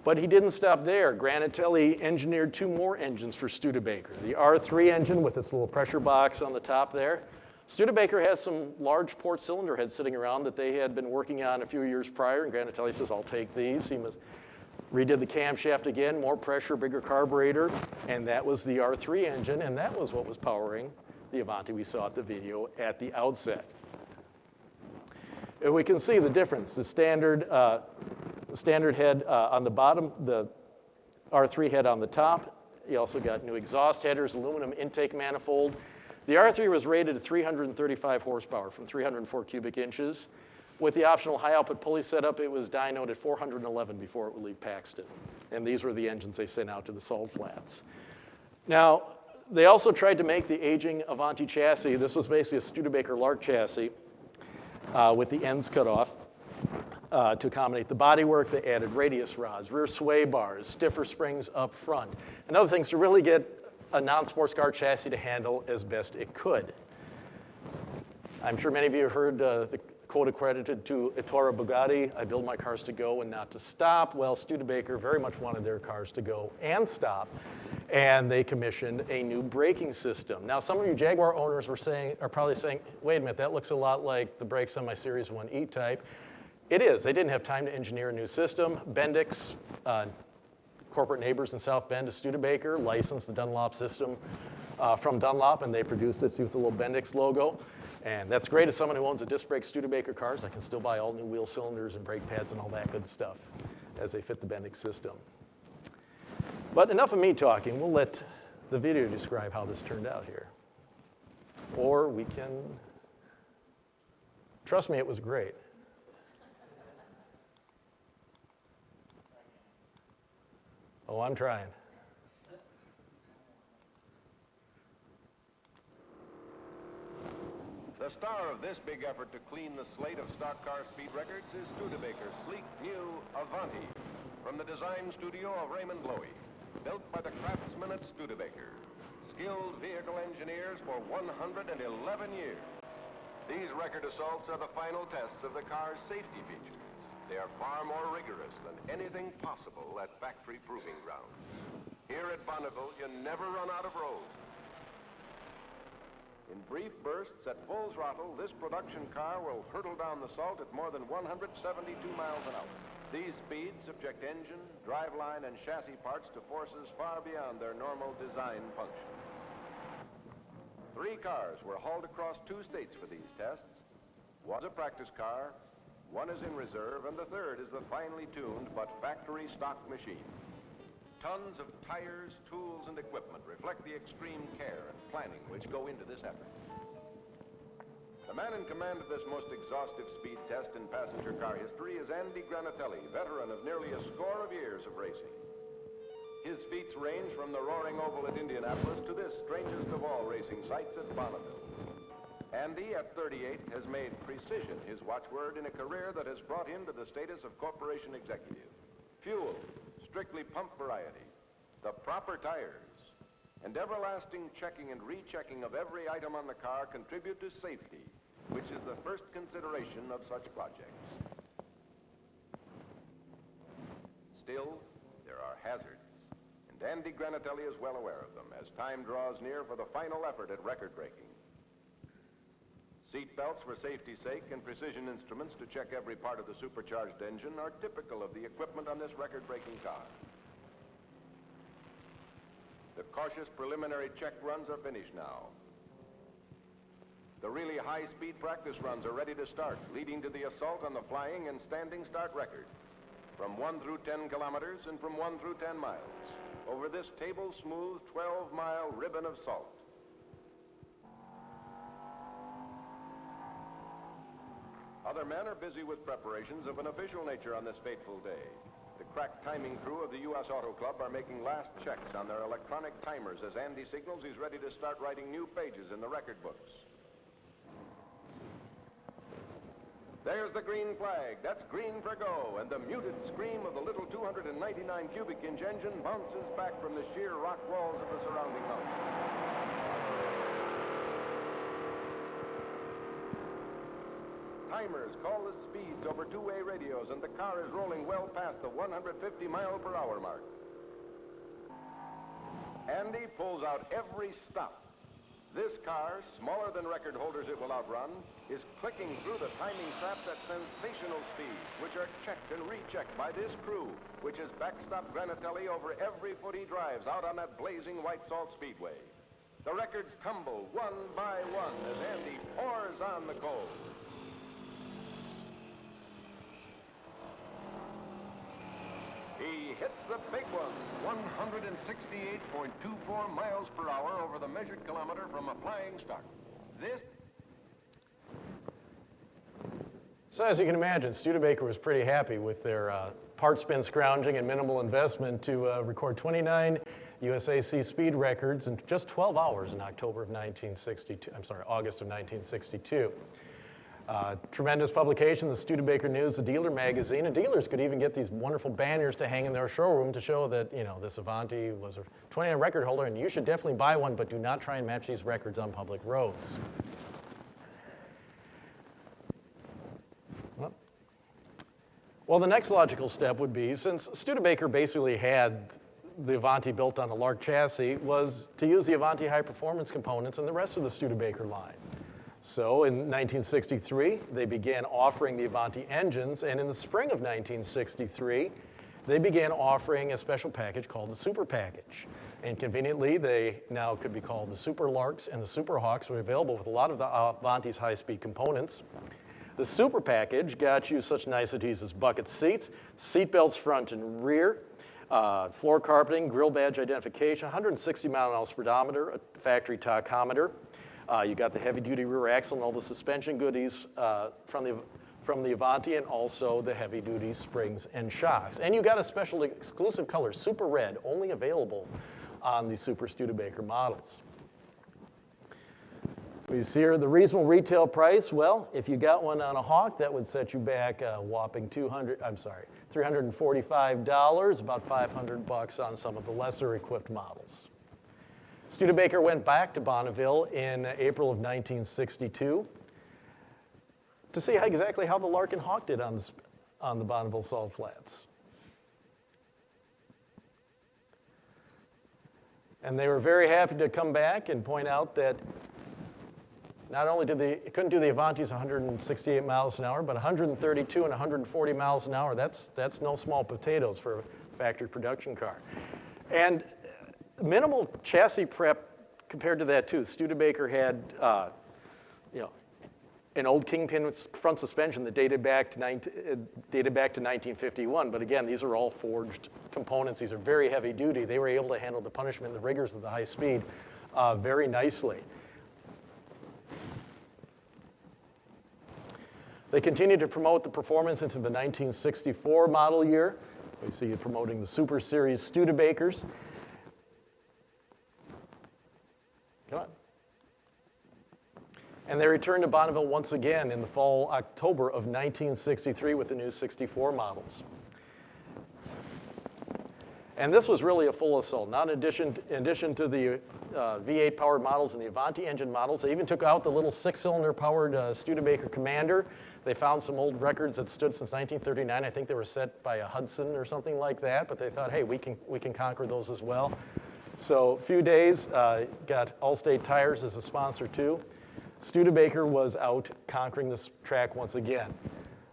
But he didn't stop there. Granatelli engineered 2 more engines for Studebaker. The R3 engine with its little pressure box on the top there. Studebaker has some large port cylinder heads sitting around that they had been working on a few years prior, and Granatelli says, I'll take these. He redid the camshaft again, more pressure, bigger carburetor, and that was the R3 engine, and that was what was powering the Avanti we saw at the video at the outset. And we can see the difference. The standard head on the bottom, the R3 head on the top. You also got new exhaust headers, aluminum intake manifold. The R3 was rated at 335 horsepower from 304 cubic inches. With the optional high output pulley setup, it was dynoed at 411 before it would leave Paxton. And these were the engines they sent out to the Salt Flats. Now, they also tried to make the aging Avanti chassis. This was basically a Studebaker Lark chassis with the ends cut off. To accommodate the bodywork, they added radius rods, rear sway bars, stiffer springs up front, and other things to really get a non-sports car chassis to handle as best it could. I'm sure many of you have heard the quote accredited to Ettore Bugatti, I build my cars to go and not to stop. Well, Studebaker very much wanted their cars to go and stop, and they commissioned a new braking system. Now, some of you Jaguar owners are probably saying, wait a minute, that looks a lot like the brakes on my Series 1 E-Type. It is. They didn't have time to engineer a new system. Bendix, corporate neighbors in South Bend to Studebaker, licensed the Dunlop system from Dunlop, and they produced it. See with the little Bendix logo. And that's great as someone who owns a disc brake Studebaker cars. I can still buy all new wheel cylinders and brake pads and all that good stuff as they fit the Bendix system. But enough of me talking. We'll let the video describe how this turned out here. Or we can, trust me, it was great. Oh, I'm trying. The star of this big effort to clean the slate of stock car speed records is Studebaker's sleek new Avanti from the design studio of Raymond Loewy, built by the craftsmen at Studebaker, skilled vehicle engineers for 111 years. These record assaults are the final tests of the car's safety features. They are far more rigorous than anything possible at factory proving grounds. Here at Bonneville, you never run out of road. In brief bursts at full throttle, this production car will hurtle down the salt at more than 172 miles an hour. These speeds subject engine, driveline, and chassis parts to forces far beyond their normal design function. 3 cars were hauled across 2 states for these tests. One's a practice car, one is in reserve, and the third is the finely tuned but factory stock machine. Tons of tires, tools, and equipment reflect the extreme care and planning which go into this effort. The man in command of this most exhaustive speed test in passenger car history is Andy Granatelli, veteran of nearly a score of years of racing. His feats range from the roaring oval at Indianapolis to this strangest of all racing sites at Bonneville. Andy, at 38, has made precision his watchword in a career that has brought him to the status of corporation executive. Fuel, strictly pump variety, the proper tires, and everlasting checking and rechecking of every item on the car contribute to safety, which is the first consideration of such projects. Still, there are hazards, and Andy Granatelli is well aware of them as time draws near for the final effort at record breaking. Seat belts for safety's sake and precision instruments to check every part of the supercharged engine are typical of the equipment on this record-breaking car. The cautious preliminary check runs are finished now. The really high-speed practice runs are ready to start, leading to the assault on the flying and standing start records, from 1 through 10 kilometers and from 1 through 10 miles, over this table-smooth 12-mile ribbon of salt. Other men are busy with preparations of an official nature on this fateful day. The crack timing crew of the U.S. Auto Club are making last checks on their electronic timers as Andy signals he's ready to start writing new pages in the record books. There's the green flag. That's green for go, and the muted scream of the little 299 cubic inch engine bounces back from the sheer rock walls of the surrounding mountains. Timers call the speeds over two-way radios, and the car is rolling well past the 150-mile-per-hour mark. Andy pulls out every stop. This car, smaller than record holders it will outrun, is clicking through the timing traps at sensational speeds, which are checked and rechecked by this crew, which has backstopped Granatelli over every foot he drives out on that blazing white salt speedway. The records tumble one by one as Andy pours on the coal. He hits the big one, 168.24 miles per hour over the measured kilometer from a flying start. So as you can imagine, Studebaker was pretty happy with their part spin scrounging and minimal investment to record 29 USAC speed records in just 12 hours in August of 1962. Tremendous publication, the Studebaker News, the dealer magazine, and dealers could even get these wonderful banners to hang in their showroom to show that, you know, this Avanti was a 29 record holder, and you should definitely buy one, but do not try and match these records on public roads. Well, the next logical step would be, since Studebaker basically had the Avanti built on the Lark chassis, was to use the Avanti high performance components in the rest of the Studebaker line. So in 1963, they began offering the Avanti engines, and in the spring of 1963, they began offering a special package called the Super Package. And conveniently, they now could be called the Super Larks and the Super Hawks, were available with a lot of the Avanti's high-speed components. The Super Package got you such niceties as bucket seats, seat belts front and rear, Floor carpeting, grill badge identification, 160 mile-an-hour speedometer, a factory tachometer. You got the heavy-duty rear axle and all the suspension goodies from the Avanti, and also the heavy-duty springs and shocks. And you got a special exclusive color, Super Red, only available on the Super Studebaker models. We see here the reasonable retail price. Well, if you got one on a Hawk, that would set you back a whopping $345, about $500 on some of the lesser equipped models. Studebaker went back to Bonneville in April of 1962 to see exactly how the Larkin Hawk did on the Bonneville Salt Flats. And they were very happy to come back and point out that not only couldn't do the Avantis 168 miles an hour, but 132 and 140 miles an hour. That's no small potatoes for a factory production car. And minimal chassis prep compared to that too. Studebaker had, an old kingpin front suspension that dated back to 1951. But again, these are all forged components. These are very heavy duty. They were able to handle the punishment and the rigors of the high speed very nicely. They continued to promote the performance into the 1964 model year. We see you promoting the Super Series Studebakers. Come on. And they returned to Bonneville once again in the fall, October of 1963 with the new 64 models. And this was really a full assault. Now, in addition to the V8 powered models and the Avanti engine models, they even took out the little 6-cylinder powered Studebaker Commander. They found some old records that stood since 1939. I think they were set by a Hudson or something like that, but they thought, hey, we can conquer those as well. So a few days, got Allstate Tires as a sponsor too. Studebaker was out conquering this track once again.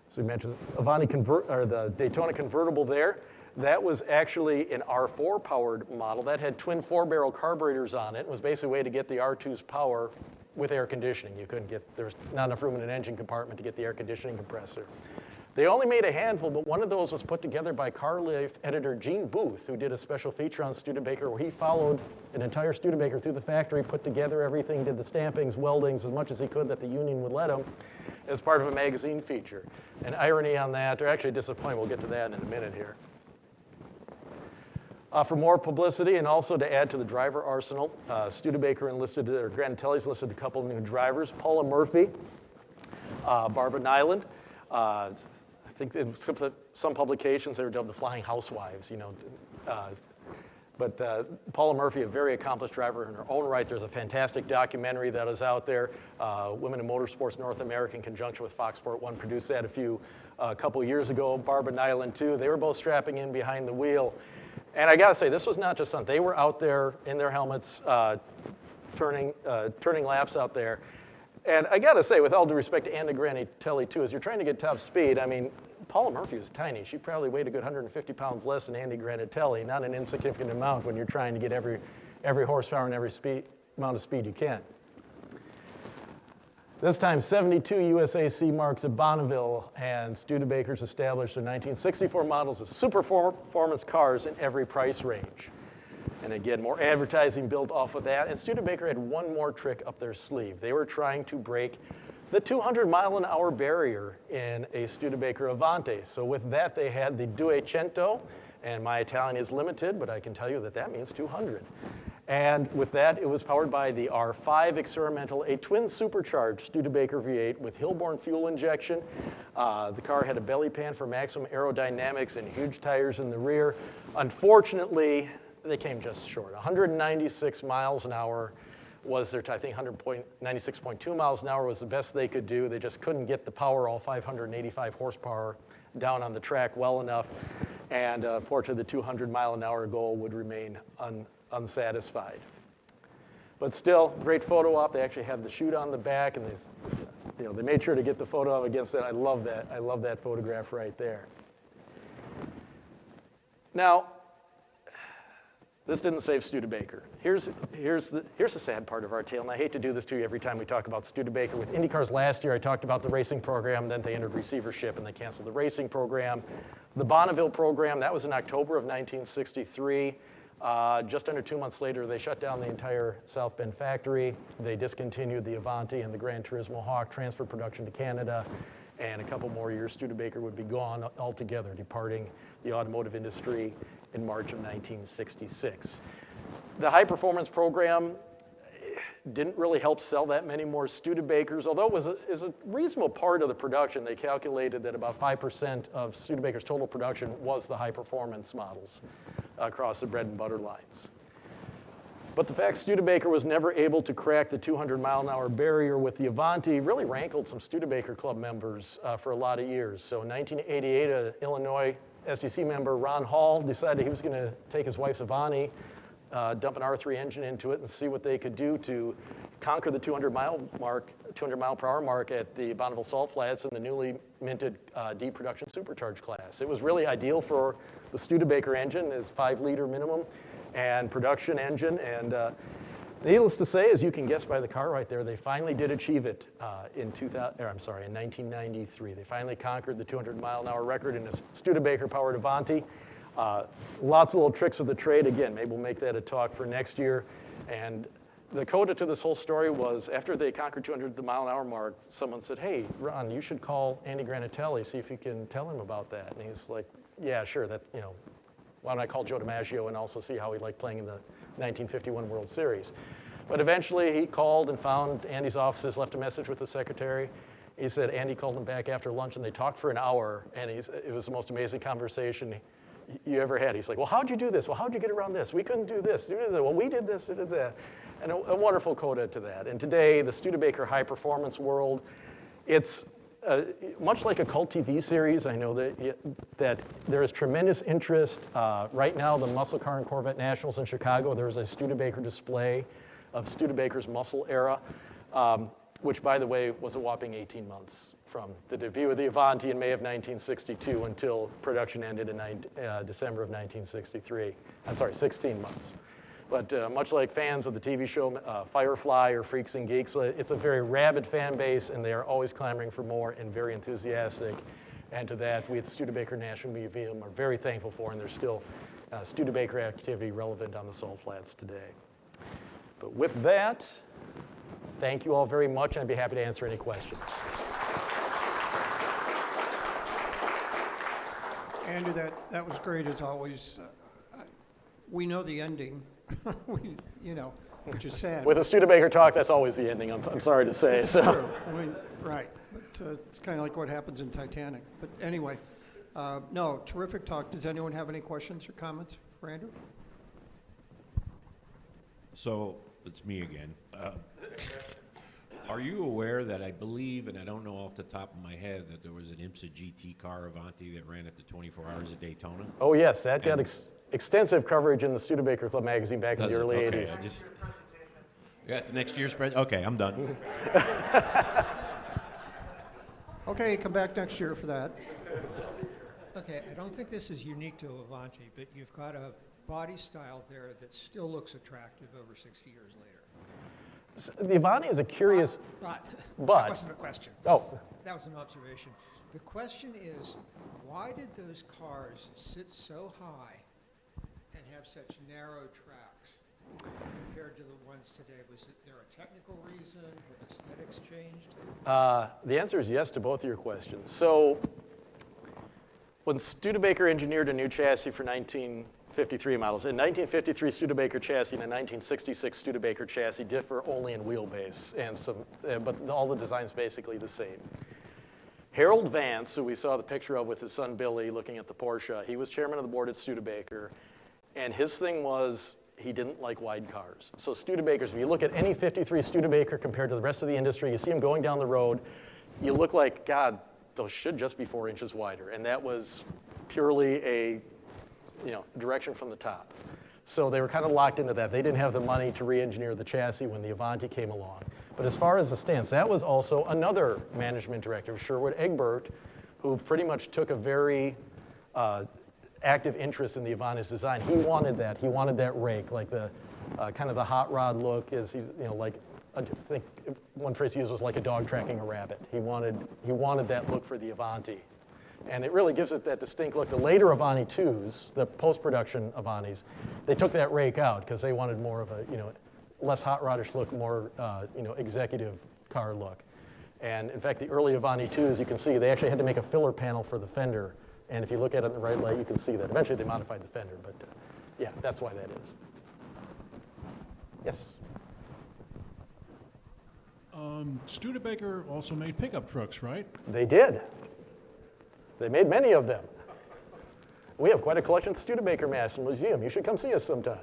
So we mentioned the Daytona convertible there. That was actually an R4 powered model that had twin 4-barrel carburetors on it. It was basically a way to get the R2's power with air conditioning. There was not enough room in an engine compartment to get the air conditioning compressor. They only made a handful, but one of those was put together by Car Life editor Gene Booth, who did a special feature on Studebaker where he followed an entire Studebaker through the factory, put together everything, did the stampings, weldings, as much as he could that the union would let him as part of a magazine feature. An irony on that, or actually a disappointment, we'll get to that in a minute here. For more publicity and also to add to the driver arsenal, Studebaker Granatelli's listed a couple of new drivers, Paula Murphy, Barbara Nyland. I think in some publications they were dubbed the Flying Housewives, But Paula Murphy, a very accomplished driver in her own right. There's a fantastic documentary that is out there. Women in Motorsports North America, in conjunction with Fox Sport 1, produced that a couple years ago. Barbara Nyland, too. They were both strapping in behind the wheel. And I got to say, this was not just fun. They were out there in their helmets turning laps out there. And I got to say, with all due respect to Andy Granatelli, too, as you're trying to get top speed, I mean, Paula Murphy was tiny. She probably weighed a good 150 pounds less than Andy Granatelli, not an insignificant amount when you're trying to get every horsepower and every amount of speed you can. This time, 72 USAC marques at Bonneville, and Studebaker's established their 1964 models as super performance cars in every price range. And again, more advertising built off of that. And Studebaker had one more trick up their sleeve. They were trying to break the 200-mile-an-hour barrier in a Studebaker Avanti. So with that, they had the 200, and my Italian is limited, but I can tell you that that means 200. And with that, it was powered by the R5 Experimental, a twin supercharged Studebaker V8 with Hilborn fuel injection. The car had a belly pan for maximum aerodynamics and huge tires in the rear. Unfortunately, they came just short. 196 miles an hour was their, I think 96.2 miles an hour was the best they could do. They just couldn't get the power, all 585 horsepower, down on the track well enough. And unfortunately, the 200-mile-an-hour goal would remain unsatisfied. But still, great photo op. They actually had the chute on the back, and they made sure to get the photo of against that. I love that. I love that photograph right there. Now, This didn't save Studebaker. Here's the sad part of our tale, and I hate to do this to you every time we talk about Studebaker. With IndyCars last year, I talked about the racing program, then they entered receivership and they canceled the racing program. The Bonneville program, that was in October of 1963. Just under 2 months later, they shut down the entire South Bend factory. They discontinued the Avanti and the Gran Turismo Hawk, transferred production to Canada, and a couple more years, Studebaker would be gone altogether, departing the automotive industry in March of 1966. The high performance program didn't really help sell that many more Studebakers, although it is a reasonable part of the production. They calculated that about 5% of Studebaker's total production was the high performance models across the bread and butter lines. But the fact Studebaker was never able to crack the 200-mile-an-hour barrier with the Avanti really rankled some Studebaker Club members for a lot of years. So in 1988, an Illinois SCCA member, Ron Hall, decided he was going to take his wife's Avanti, dump an R3 engine into it, and see what they could do to conquer the 200-mile-per-hour mark at the Bonneville Salt Flats in the newly minted D production supercharged class. It was really ideal for the Studebaker engine, it's 5-liter minimum, and production engine. And needless to say, as you can guess by the car right there, they finally did achieve it in 1993. They finally conquered the 200-mile-an-hour record in a Studebaker-powered Avanti. Lots of little tricks of the trade. Again, maybe we'll make that a talk for next year. And the coda to this whole story was after they conquered 200-mile-an-hour mark, someone said, "Hey, Ron, you should call Andy Granatelli, see if you can tell him about that." And he's like, "Yeah, sure. Why don't I call Joe DiMaggio and also see how he liked playing in the 1951 World Series?" But eventually he called and found Andy's offices, left a message with the secretary. He said Andy called him back after lunch and they talked for an hour, and it was the most amazing conversation you ever had. He's like, "Well, how'd you do this? Well, how'd you get around this? We couldn't do this. Well, we did this, we did that." And a wonderful coda to that. And today, the Studebaker high performance world, it's much like a cult TV series. I know that there is tremendous interest. Right now, the Muscle Car and Corvette Nationals in Chicago, there's a Studebaker display of Studebaker's muscle era, which, by the way, was a whopping 18 months from the debut of the Avanti in May of 1962 until production ended in December of 1963. I'm sorry, 16 months. But much like fans of the TV show Firefly or Freaks and Geeks, it's a very rabid fan base, and they are always clamoring for more and very enthusiastic. And to that, we at the Studebaker National Museum are very thankful for, and there's still Studebaker activity relevant on the Salt Flats today. But with that, thank you all very much, and I'd be happy to answer any questions. Andrew, that was great as always. We know the ending, which is sad. With a Studebaker talk, that's always the ending, I'm sorry to say. It's true. Right. But it's kind of like what happens in Titanic. But anyway, no, terrific talk. Does anyone have any questions or comments for Andrew? So, it's me again. Are you aware that I believe, and I don't know off the top of my head, that there was an IMSA GT car Avanti that ran at the 24 Hours of Daytona? Oh, yes, that got extensive coverage in the Studebaker Club magazine back in the early okay. 80s. That's next year's spread? Okay, I'm done. Okay, come back next year for that. Okay, I don't think this is unique to Avanti, but you've got a body style there that still looks attractive over 60 years later. The Avanti is a curious... But But- that wasn't a question. Oh, That was an observation. The question is, why did those cars sit so high and have such narrow tracks compared to the ones today? Was there a technical reason? Have aesthetics changed? the answer is yes to both of your questions. So when Studebaker engineered a new chassis for 1953 models, in 1953 Studebaker chassis and a 1966 Studebaker chassis differ only in wheelbase, and but all the design's basically the same. Harold Vance, who we saw the picture of with his son Billy looking at the Porsche, he was chairman of the board at Studebaker, and his thing was he didn't like wide cars. So Studebakers, if you look at any 53 Studebaker compared to the rest of the industry, you see them going down the road, you look like, God, those should just be 4 inches wider. And that was purely a direction from the top. So they were kind of locked into that. They didn't have the money to re-engineer the chassis when the Avanti came along. But as far as the stance, that was also another management director, Sherwood Egbert, who pretty much took a very active interest in the Avanti's design. He wanted that. He wanted that rake, like the kind of the hot rod look is, like, I think one phrase he used was like a dog tracking a rabbit. He wanted that look for the Avanti. And it really gives it that distinct look. The later Avanti 2s, the post-production Avantis, they took that rake out because they wanted more of a, less hot rodish look, more, executive car look. And in fact, the early Avanti 2s, you can see, they actually had to make a filler panel for the fender. And if you look at it in the right light, you can see that. Eventually, they modified the fender, but yeah, that's why that is. Yes? Studebaker also made pickup trucks, right? They did. They made many of them. We have quite a collection at Studebaker National Museum. You should come see us sometime.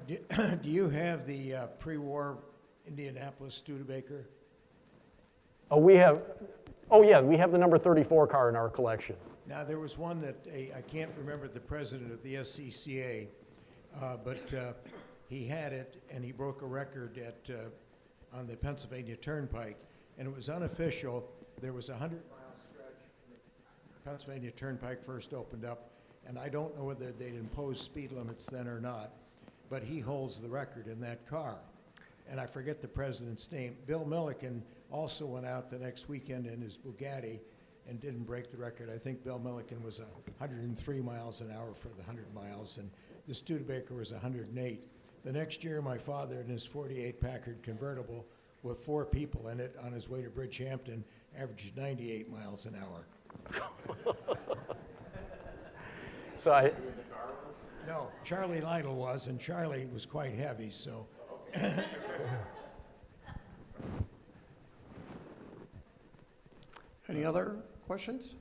Do you have the pre-war Indianapolis Studebaker? Oh, we have the number 34 car in our collection. Now, there was one that, I can't remember the president of the SCCA, but he had it, and he broke a record on the Pennsylvania Turnpike, and it was unofficial. There was a 100-mile stretch when the Pennsylvania Turnpike first opened up, and I don't know whether they'd imposed speed limits then or not, but he holds the record in that car. And I forget the president's name. Bill Milliken also went out the next weekend in his Bugatti and didn't break the record. I think Bill Milliken was 103 miles an hour for the 100 miles, and the Studebaker was 108. The next year, my father in his 48 Packard convertible with 4 people in it on his way to Bridgehampton averaged 98 miles an hour. So No, Charlie Lytle was, and Charlie was quite heavy, so. Any other questions?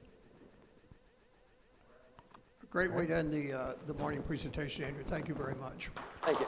A great way to end the morning presentation, Andrew. Thank you very much. thank you.